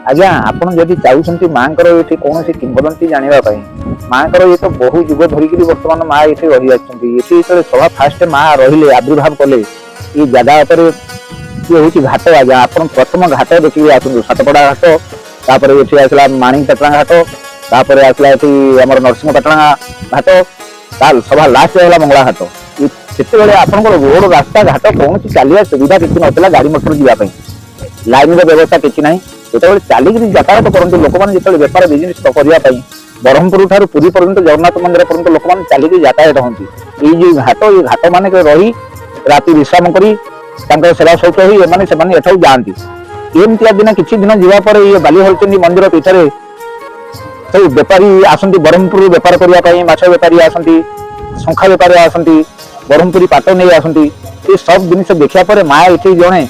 आज्ञा आपन जदि चाहूछंती मांकर एठी कोनोसी किंवदंती जानिबा पई मांकर ये तो बहु युग धरिकी वर्तमान माँ एठी रही आछंती एठी तो सभा फास्ट माँ रहिले आविर्भाव कले ये जगह पर ये होची घाट आज्ञा आपन प्रथम घाट देखि आछंतु सातपड़ा घाट तापर एठी आसला माणिक पटना घाट तापर आसला एठी हमर नरसिंह पटना घाट ताल सभा लास्ट होला मंगला घाट सेते बेले आपन रोड रास्ता घाट कोनोसी चालिया सुविधा किछि नतला गाड़ी मोटर जिया पई लाइन व्यवस्था किछि नाही जेतेबेले चालिक यातायात करते लोक मैंने जो बेपार बिजनेस करने ब्रह्मपुर ठार पुरी पर्यंत जगन्नाथ मंदिर पर्यंत लोक मैंने चालिक यातायात होती ये घाट मान रही राति विश्राम कर सेवा शौच हो जाती एमती दिन किसी दिन जावापर ये बालीहलचंदी मंदिर पीछे सब बेपारी आसती ब्रह्मपुर बेपार करने माछ बेपारी आसती शंखा बेपारी आसती ब्रह्मपुरी पाट नहीं आसती ये सब जिन देखा माँ ये जड़े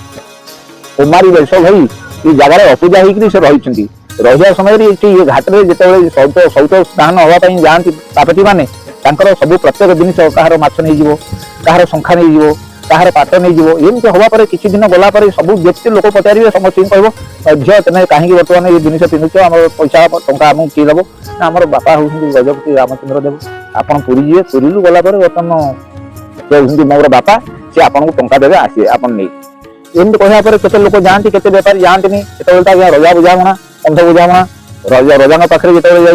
कुमारी वेश भाई ये जगार अपूजा होकर से रही रहा समय ये घाट में जिते शौच स्नान हाँपाई जाती पापटी मैंने सब प्रत्येक जिन कहार माछ नहीं कहार शंखा नहीं कहार पाट नहीं एमती हाँपर किसी दिन गलापर सब व्यक्ति लोक पचारे समस्त कह झील तेने कहीं बर्तमान ये जिन पिंधुच आम पैसा टाँचा आमको किए देव ना आम बापा हूँ गजपति रामचंद्र देव आपड़ पुरी जी पुरी गलापर बर्तमान मोर बापा सी आपको टाँचा देवे आसे आप नहीं एमती कहवापर केते लोक जाती केते बेपारी जाती आज्ञा रजा बुझाणा अंध बुझाणा रजा पाखे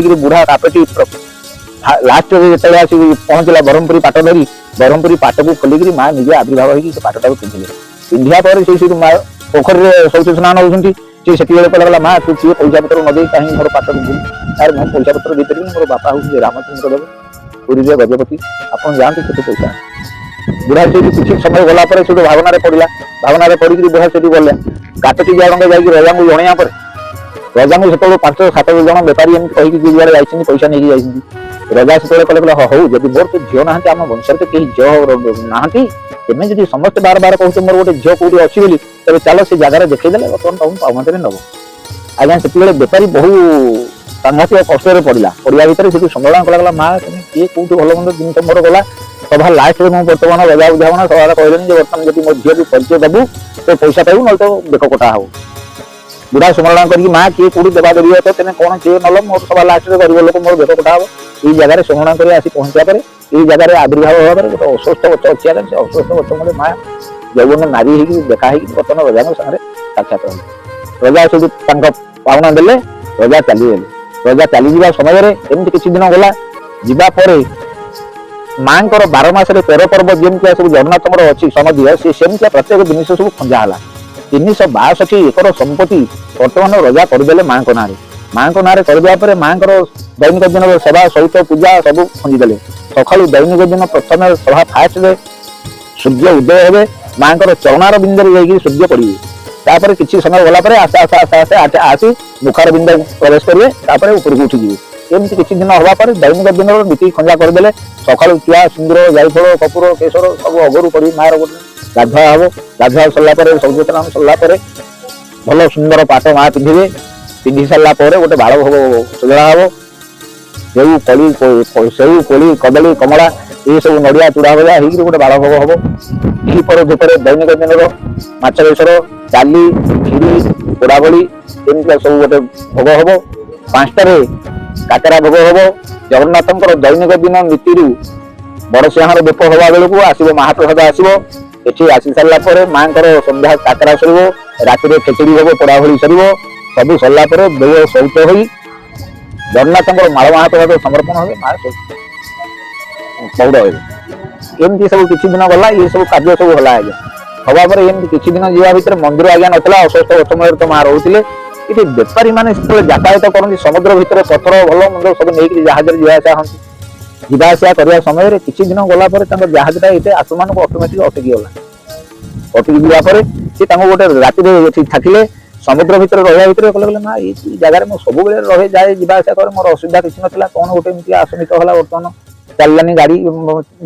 जो बुढ़ा कापेटी लास्ट जो आस पहुंचला ब्रह्मपुरी पाट धरी ब्रह्मपुरी पाट को खोलिक माँ निजे आविर्भाव होगी पाटा को पिंधिले पिंधा पर माँ पोखरी शौच स्नान होती से कहला माँ तू किए पैसा पत्र न दे कहीं मोर पाट को यार मैं पैसा पत्र दे पारि मोर बापा हूँ रामचंद्र देव पुरी गजपति आप जानते केते पैसा बुढ़ा से किसी समय गलापर से भावना पड़ा भावना पड़ी बुढ़ा से गले काटती जड़े जा रजा को जणिया रजा को से 5-7 जन बेपारी कहीकि जुआड़े पैसा नहीं जाती रजा से कहले हूँ जब मोर तो झील ना आम वंश कहीं झील ना तेमें जब समस्त बार बार कहते मोर गोटे झील कौटी अच्छी बोली तेज चल से जगार देखईदे बर्तमान तुम पाउमाते नब आज्ञा से बेपारी बहु सांघातिक कष्ट पड़ा पड़ा भितर से संभालना कला माँ किए कौटी भल मंद जिन मोर गला सभा लास्ट में मुझे बर्तमान रजा बुझाणा सभा कहले बर्तमान जब मो झील की परिचय देवु तो पैसा पाइबू ना तो बेक कटा हो बुढ़ा संभालना करके माँ किए कौटी देवा देवी तो तेने कौन किए नल मोर सभा लास्ट में गरीब लोक मोर बेक कटा हो ये जगह संभालना कर आसी पहुंचा पर ये जगह आविर्भाव होगा गोटे अस्वस्थ गच अच्छी आगे से अस्वस्थ गच मूले माँ जौवन नारी हो देखा बर्तमान रजा सागर साक्षात रजा सब पाहुना देले रजा चलीगले रजा चलीजा समय एमती किसी दिन गला जावापर माँ 12 मास 13 पर्व जमी सब जगन्नाथ अच्छी समझ सी सेमती प्रत्येक जिन सब खंजा 362 एकर संपत्ति बर्तमान रजा करदे माँ ना माँ ना करदे माँ दैनिक दिन सेवा सहित पूजा सब खंजीदे सका दैनिक दिन प्रथम सभा फास्ट सूर्य उदय हे माँ चरणार बिंदु जा सूर्य पड़े तापर किसी समय गलापर आस्ते आस्ते आस्ते आस्ते आस्ते आसी मुखार बिंदु प्रवेश करेंगे तापर ऊपर को उठिजी एमती किसी दिन हाँपर दैनिक दिन नीति खंजा करदे सका चुआ सिंदूर जायफल कपूर केशर सब अगरू पड़ी मार गोटे गाधुआ हम गाधुआ सरला शौच स्नान सरला भल सुंदर पाट माँ पिंधे पिंधि सारापर गोटे बाल भोग सजड़ा हम सेऊ कोली कदली कमला ये सब नड़िया चूड़ा भजा हो गोटे बाल भोग हम यहीपर धूपर दैनिक दिन माछ बेसर डाली खीरी पोड़ाबड़ी एमती सब गोटे भोग हम 5टार काकेरा भोग हम जगन्नाथ दैनिक दिन नीति बड़ सिंहार बेप हवा बेलू आसो महाप्रसाद आसो ये आसी सारापर माँ संध्या काकेरा सर राति खेचड़ी भोग पोड़ाभड़ी सर सब सरला देव शौच हो जगन्नाथ माल महाप्रसाद समर्पण हो माँ पौड़ हो एमती सब किसी दिन गला ये सब कार्य सब है आज्ञा हवापर एमती किसी दिन जावा भर मंदिर आज्ञा नाला अस्वस्थ गचमय तो माँ रोते ये बेपारी मैंने यातायात करते समुद्र भितर पथर भल मंद सब नहीं जहाज जावासा जावासा करने समय किसी दिन गलापर जहाजटा ये आसमान को अटोमेटिक अटकीगला अटकी जावापर सी गोटे राति थकिले समुद्र भितर रहा भितर कहले ना ये जगह मुझे सब रहे जाए जावासा कर मोर असुविधा किसी नाला कौन गोटे आसमित है बर्तमान चललानी गाड़ी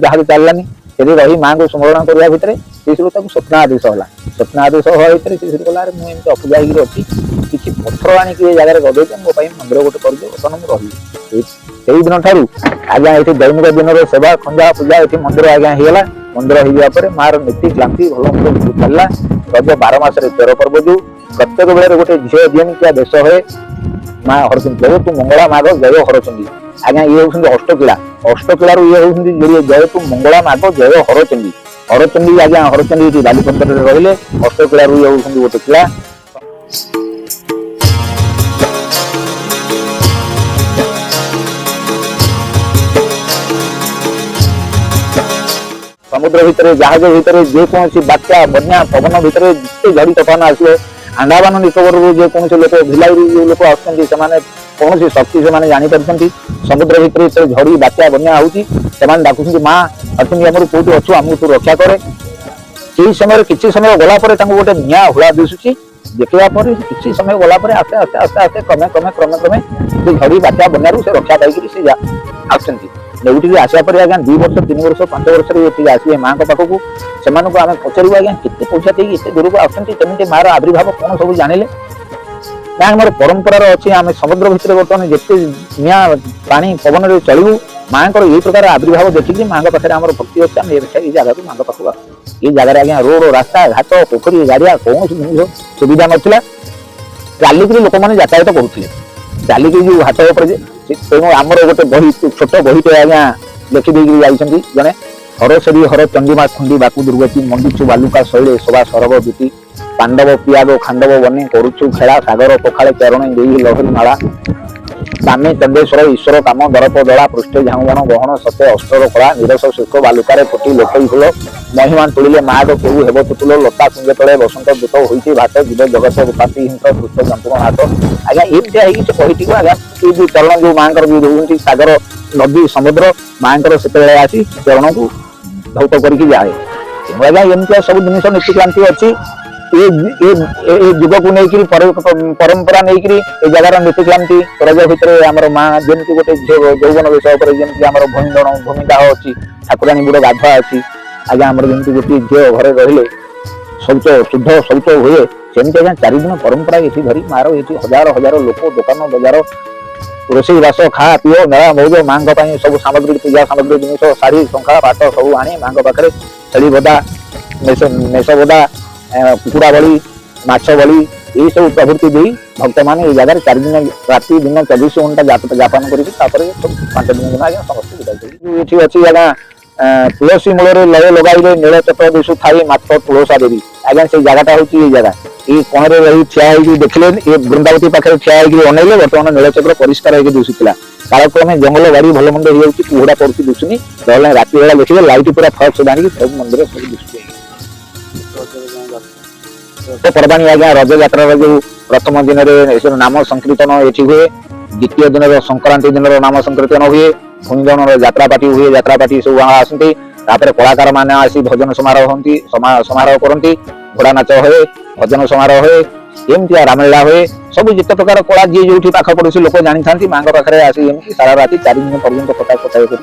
जहाज चललानी से रही माँ को संभालना करने भितर से स्वप्नादेश है स्वप्नादेश हवा भितर से कहला मुझे अपूजा हो अच्छी किसी पत्थर आनिक जगह गदे मो मंदिर गोटे कर बर्तमान मुझे रही दिन ठार आज्ञा ये दैनिक दिन सेवा खंजा पूजा ये मंदिर आज्ञा होगा मंदिर हो मार नीति क्लांति भल चलला रज 12 मास 13 पर्व जो प्रत्येक बेले गोटे झील जेमितिया बेश हुए माँ हरचंदी जय तू मंगला माग जय हरचंदी आज्ञा ये होती अष्टकिला अष्टकिलार ये होती जय तू मंगला माग जय हरचंदी हरचंदी आज्ञा हरचंदी बालीपंतर रहिले अष्टकिलार ये होती गोटे किला समुद्र भितर जहाज भितर जेकोसी बात्या बन्या पवन भितर जिते झड़ी तूफान आसो आंडामान निकोबर जेकोसी लोक भिलाई जो लोक आसुँच कौन शक्ति से जानी पार्टी समुद्र भितर झड़ी बात्या बन्या होती डाकुं माँ हरचंदी आम कौटी अच्छु आमको तू रक्षा करे से समय किसी समय गलापर गोटे निआ हुला दिशुची देखा किसी समय गलापर आस्ते आस्ते आस्ते आस्ते क्रमे क्रमे क्रमे क्रमे से झड़ी बात्या बन्यारू से रक्षा पाई आसुँच एवटी आसा पर आज्ञा 2 वर्ष 3 वर्ष 5 वर्ष आसवे माँ पाखक से आम पचारू आज्ञा केते पैसा देते दूर को आसमी मार आविर्भाव कौन सब जानिले ना आम परंपरार अच्छी आम समुद्र भितर बर्तमान जिते निआ पानी पवन में चलू माँ को यही प्रकार आविर्भाव देखिए माँ पाखे आम भक्ति अच्छे आम ये जगह को माँ पाखक आस ये जगह आज्ञा रोड रास्ता घाट पोखरी गाड़िया कौन जिन सुविधा नाला चालिक लोक मैंने यातायात करुले चालिक जो घाट तेणु आमर गोटे बही छोट बहीटे आज्ञा लिखिदे जाइछंती जने हरसरी हर चंडीमा खुंडी बाकू दुर्गति मंडिचु बालुका शैले सभा सरब बीती पांडव पियागो खांडव बने करुचु खेला सागर पखाले चरण देई लहरी माला सामे चंदेश्वर ईश्वर काम दरप दला पृष्ठे झाऊवन गहन सत्य अस्तर कला निरस सुख बालुकारे फुटी लोकई फुल महिमान तुलिले माग केहू हेब तुतुल लता कुंज तले बसंत दूत होइति भात जीव जगत रूपाती हिंस दुष्ट जंतुर हाथ आज्ञा एमती है कही आज्ञा ये चरण जो माँ जो सागर नदी समुद्र माँ से आसी चरण को धौत करके जाए आज्ञा एमती सब जिन नीतिक्रांति अच्छी युग को लेकिन परंपरा नहीं जगार नीतिक्रांति रज भितर आम माँ जमी गोटे यौवन विषय पर जमी आम भूमिदाह अच्छी ठाकुराणी बुड़ गाधुआ अच्छी आज्ञा आम जमी गोटे झील घरे रहिले शौच शुद्ध शौच हुए सेमती आज्ञा 4 दिन परंपरा ये धरी मार ये हजार हजार लोक दुकान बजार रोषई बास खा पीओ मेला मौज माँ सब सामग्री पूजा सामग्री जिन शाढ़ी शंखा पाट सब आनी माँ पाखे छेली बदा मेष बदा कुकुड़ा बलि माछ बलि यही सब प्रभृति दे भक्त मैंने जगह 4 दिन राति दिन 24 घंटा जापन कर 5 दिन आज्ञा समस्त विदाई अच्छी आज्ञा तुलसी मूल लय लगाइले नील चक्र दिशु थाई मात्र तुलसा देवी आज्ञा से जगहटा हूँ ये जगह ये कोण रही ठिया देखिले ये वृंदावती पाखे ठिया अनैले बर्तमान नील चक्र परिष्कार होगी दिशुला कालक्रमे जंगल बाड़ी भल मंद हो कुहड़ा पड़ती दिशुनी राति बेला देखिए लाइट पूरा फर्क दाणी सब मंदिर सब दिशुची पर्वाणी आज्ञा रज यात्रा जो प्रथम दिन में नाम संकीर्तन ये हुए द्वितीय दिन संक्रांति दिन नाम संकीर्तन हुए भूमिदहन यात्रा पार्टी हुए यात्रा पार्टी सब आसती कलाकार मैंने आसी भजन समारोह होती समारोह करती घोड़ा नाच हुए भजन समारोह हुए एमती रामलीला हुए सब जिते प्रकार कला जी जो पाख पड़ोसी लोक जानी था माँ पाखे आसी सारा राति 4 दिन पर्यटन कटा कटाई कर